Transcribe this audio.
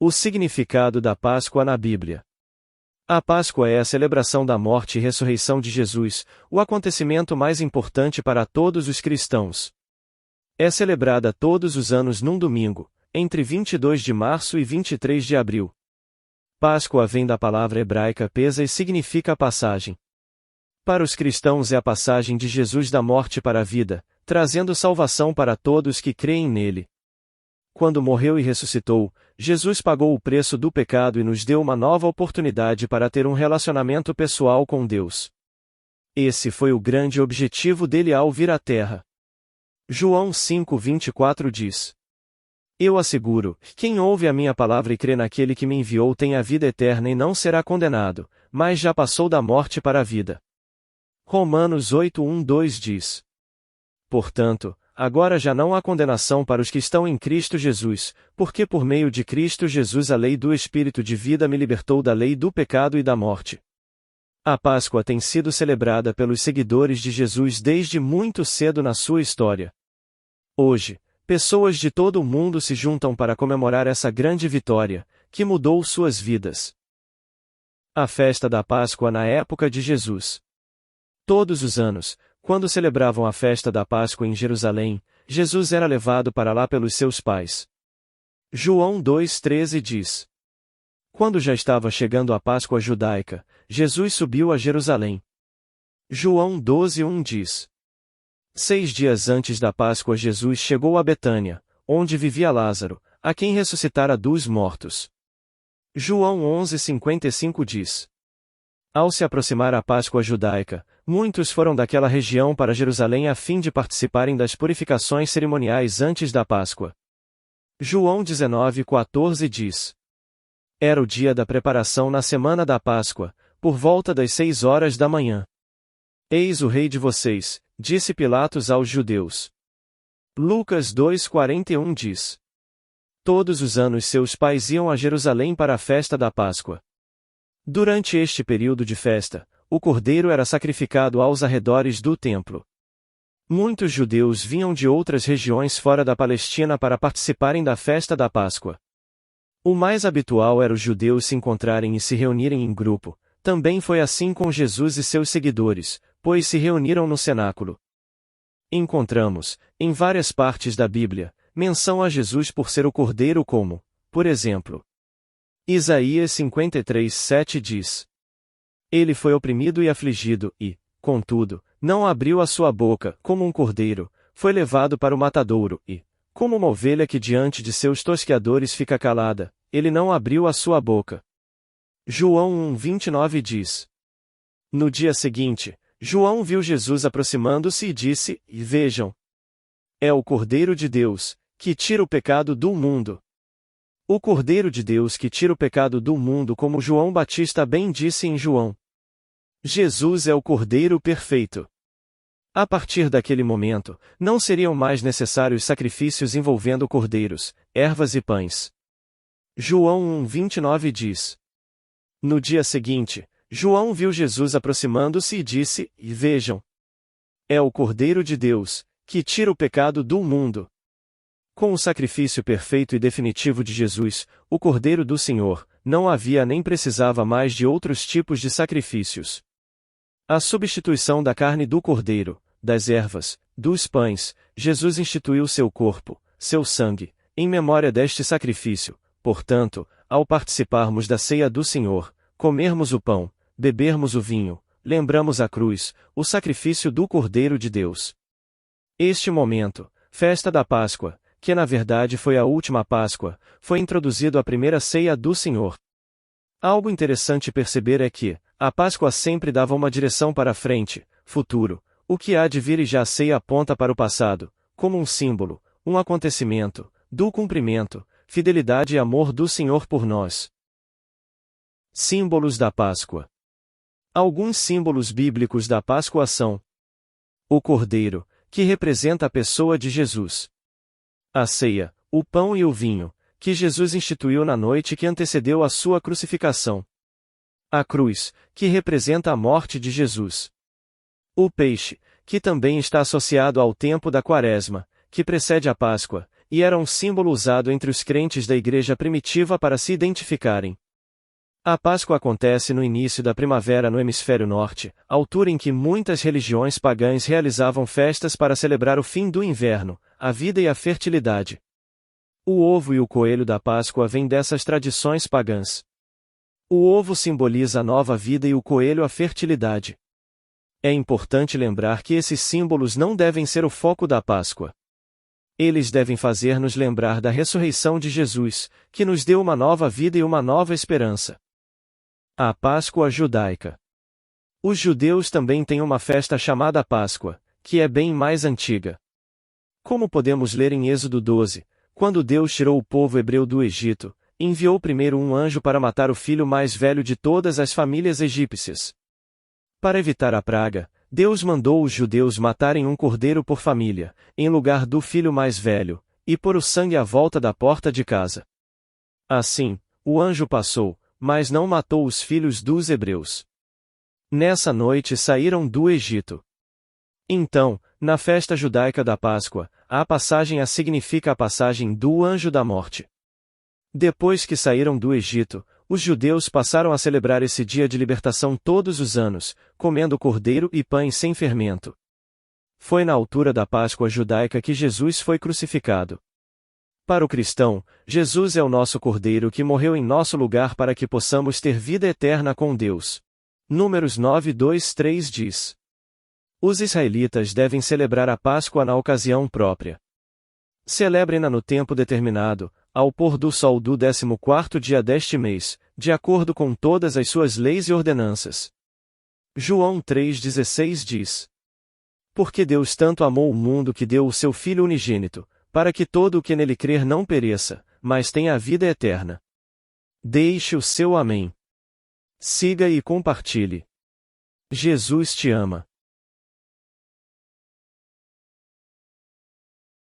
O significado da Páscoa na Bíblia. A Páscoa é a celebração da morte e ressurreição de Jesus, o acontecimento mais importante para todos os cristãos. É celebrada todos os anos num domingo, entre 22 de março e 23 de abril. Páscoa vem da palavra hebraica pesa e significa passagem. Para os cristãos é a passagem de Jesus da morte para a vida, trazendo salvação para todos que creem nele. Quando morreu e ressuscitou, Jesus pagou o preço do pecado e nos deu uma nova oportunidade para ter um relacionamento pessoal com Deus. Esse foi o grande objetivo dele ao vir à Terra. João 5:24 diz: Eu asseguro, quem ouve a minha palavra e crê naquele que me enviou tem a vida eterna e não será condenado, mas já passou da morte para a vida. Romanos 8:1-2 diz: Portanto, agora já não há condenação para os que estão em Cristo Jesus, porque por meio de Cristo Jesus a lei do Espírito de vida me libertou da lei do pecado e da morte. A Páscoa tem sido celebrada pelos seguidores de Jesus desde muito cedo na sua história. Hoje, pessoas de todo o mundo se juntam para comemorar essa grande vitória, que mudou suas vidas. A festa da Páscoa na época de Jesus. Todos os anos, quando celebravam a festa da Páscoa em Jerusalém, Jesus era levado para lá pelos seus pais. João 2:13 diz: Quando já estava chegando a Páscoa judaica, Jesus subiu a Jerusalém. João 12:1 diz: 6 dias antes da Páscoa Jesus chegou a Betânia, onde vivia Lázaro, a quem ressuscitara dos mortos. João 11:55 diz: Ao se aproximar a Páscoa judaica, muitos foram daquela região para Jerusalém a fim de participarem das purificações cerimoniais antes da Páscoa. João 19:14 diz: Era o dia da preparação na semana da Páscoa, por volta das 6 horas da manhã. Eis o rei de vocês, disse Pilatos aos judeus. Lucas 2:41 diz: Todos os anos seus pais iam a Jerusalém para a festa da Páscoa. Durante este período de festa, o cordeiro era sacrificado aos arredores do templo. Muitos judeus vinham de outras regiões fora da Palestina para participarem da festa da Páscoa. O mais habitual era os judeus se encontrarem e se reunirem em grupo. Também foi assim com Jesus e seus seguidores, pois se reuniram no cenáculo. Encontramos, em várias partes da Bíblia, menção a Jesus por ser o cordeiro como, por exemplo, Isaías 53:7 diz: Ele foi oprimido e afligido e, contudo, não abriu a sua boca, como um cordeiro, foi levado para o matadouro e, como uma ovelha que diante de seus tosqueadores fica calada, ele não abriu a sua boca. João 1:29 diz: No dia seguinte, João viu Jesus aproximando-se e disse: Vejam! É o Cordeiro de Deus, que tira o pecado do mundo. O Cordeiro de Deus que tira o pecado do mundo, como João Batista bem disse em João. Jesus é o Cordeiro perfeito. A partir daquele momento, não seriam mais necessários sacrifícios envolvendo cordeiros, ervas e pães. João 1:29 diz: No dia seguinte, João viu Jesus aproximando-se e disse: Vejam! É o Cordeiro de Deus, que tira o pecado do mundo. Com o sacrifício perfeito e definitivo de Jesus, o Cordeiro do Senhor, não havia nem precisava mais de outros tipos de sacrifícios. A substituição da carne do cordeiro, das ervas, dos pães, Jesus instituiu seu corpo, seu sangue, em memória deste sacrifício. Portanto, ao participarmos da ceia do Senhor, comermos o pão, bebermos o vinho, lembramos a cruz, o sacrifício do Cordeiro de Deus. Este momento, festa da Páscoa, que na verdade foi a última Páscoa, foi introduzido a primeira ceia do Senhor. Algo interessante perceber é que, a Páscoa sempre dava uma direção para frente, futuro, o que há de vir, e já a ceia aponta para o passado, como um símbolo, um acontecimento, do cumprimento, fidelidade e amor do Senhor por nós. Símbolos da Páscoa. Alguns símbolos bíblicos da Páscoa são: o Cordeiro, que representa a pessoa de Jesus. A ceia, o pão e o vinho, que Jesus instituiu na noite que antecedeu a sua crucificação. A cruz, que representa a morte de Jesus. O peixe, que também está associado ao tempo da Quaresma, que precede a Páscoa, e era um símbolo usado entre os crentes da igreja primitiva para se identificarem. A Páscoa acontece no início da primavera no hemisfério norte, altura em que muitas religiões pagãs realizavam festas para celebrar o fim do inverno, a vida e a fertilidade. O ovo e o coelho da Páscoa vêm dessas tradições pagãs. O ovo simboliza a nova vida e o coelho a fertilidade. É importante lembrar que esses símbolos não devem ser o foco da Páscoa. Eles devem fazer-nos lembrar da ressurreição de Jesus, que nos deu uma nova vida e uma nova esperança. A Páscoa judaica. Os judeus também têm uma festa chamada Páscoa, que é bem mais antiga. Como podemos ler em Êxodo 12, quando Deus tirou o povo hebreu do Egito, enviou primeiro um anjo para matar o filho mais velho de todas as famílias egípcias. Para evitar a praga, Deus mandou os judeus matarem um cordeiro por família, em lugar do filho mais velho, e pôr o sangue à volta da porta de casa. Assim, o anjo passou, mas não matou os filhos dos hebreus. Nessa noite saíram do Egito. Então, na festa judaica da Páscoa, a passagem significa a passagem do anjo da morte. Depois que saíram do Egito, os judeus passaram a celebrar esse dia de libertação todos os anos, comendo cordeiro e pães sem fermento. Foi na altura da Páscoa judaica que Jesus foi crucificado. Para o cristão, Jesus é o nosso cordeiro que morreu em nosso lugar para que possamos ter vida eterna com Deus. Números 9:2-3 diz: os israelitas devem celebrar a Páscoa na ocasião própria. Celebrem-na no tempo determinado, ao pôr do sol do 14º dia deste mês, de acordo com todas as suas leis e ordenanças. João 3,16 diz: porque Deus tanto amou o mundo que deu o seu Filho unigênito, para que todo o que nele crer não pereça, mas tenha a vida eterna. Deixe o seu amém. Siga e compartilhe. Jesus te ama.